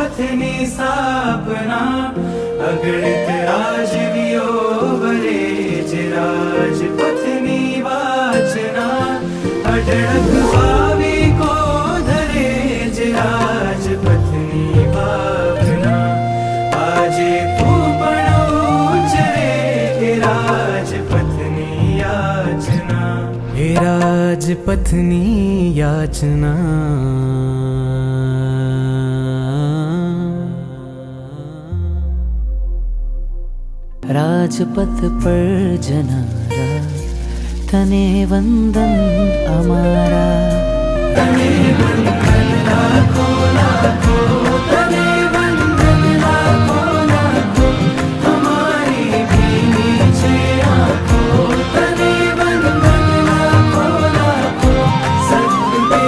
પથની સ્થાપના અગણિત રાજવીઓ વરે જ રાજપથની વાચના અઢળક ભાવિકો ધરે જ રાજપથની ભાવના આજે તું પણ ઉચ્ચરે એ રાજપથની યાચના એ રાજપથની યાચના રાજપથ પર જનારા તને વંદન અમારા તને વંદન લાખો લાખો તને વંદન લાખો લાખો અમારી ભીની છે આંખો તને વંદન લાખો લાખો સત્ય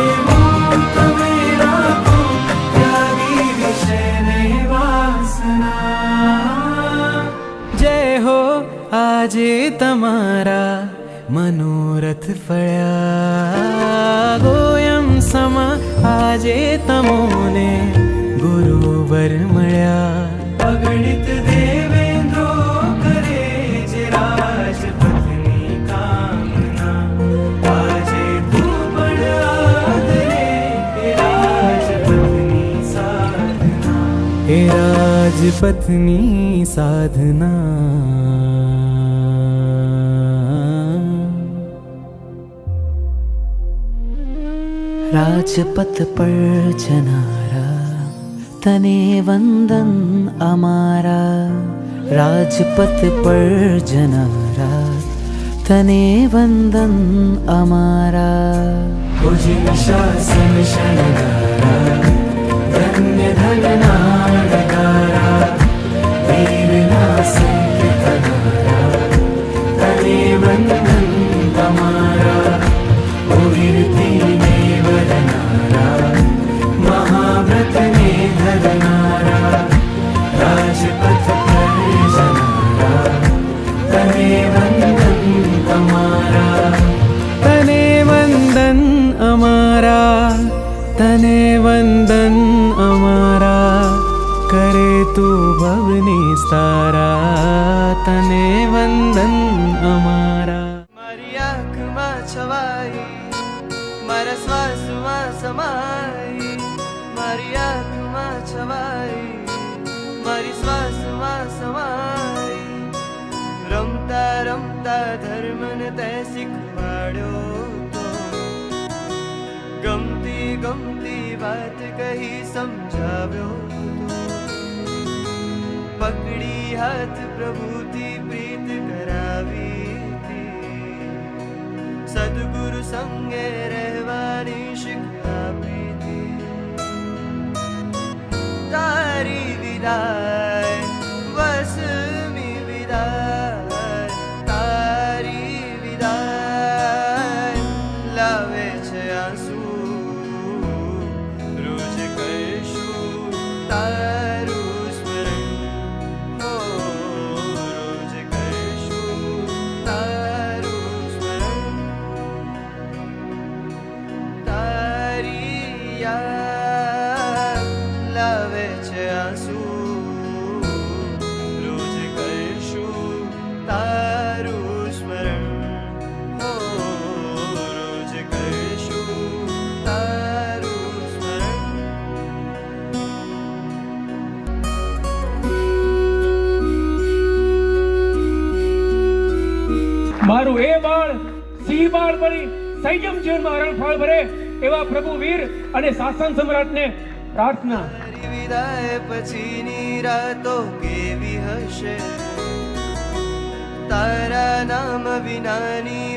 તમે રાખો ત્યાગી વિષયને વાસના જય હો આજે તમારા મનોરથ ફળ્યા ગોયમ સમ આજે તમોને ગુરુવર મળ્યા અગણિત દેવેન્દ્રો કરે જે રાજપથની કામના આજે તું પણ આદરે એ રાજપથની સાધના એ રાજપથની સાધના રાજપથ પર જનારા તને વંદન અમારા રાજપથ પર જનારા તને વંદન અમારા ઉજિન શાસન શણગારા ધન્ય ધનના નગારા વીરના સંકેત ગારા તને વંદન તમારા ઉવીરથી મહાવ્રતને ધરનારા રાજપથ પર જનારા તને વંદન અમારા તને વંદન અમારા તને વંદન અમારા કરે તું ભવની તારા તને વંદન અમારા મારી આંખમાં છવાઈ મારા શ્વાસમાં સમાઈ મારી આંખમાં છવાઈ મારી શ્વાસમાં સમાઈ રમતા રમતા ધર્મને તે શીખવાડ્યો તો ગમતી ગમતી વાત કહી સમજાવ્યો તો પકડી હાથ પ્રભુથી પ્રીત કરાવી સદગુરુ સંગે રહેવાની શીખ આપી તારી વિદાય વસમી વિદાય તારી વિદાય લાવે છે આંસુ રોજ કહીશું તારું સ્મરણ હો રોજ કહીશું તારું સ્મરણ તારી યાદ લાવે છે આંસુ રોજ કહીશું તારું સ્મરણ હો રોજ કહીશું તારું સ્મરણ મારું એ બાળ સિંહ બાળ બની સંયમ જીવનમાં હરણફાળ ભરે એવા પ્રભુ વીર અને શાસન સમ્રાટને પ્રાર્થના. તારી વિદાય પછીની રાતો કેવી હશે તારા નામ વિનાની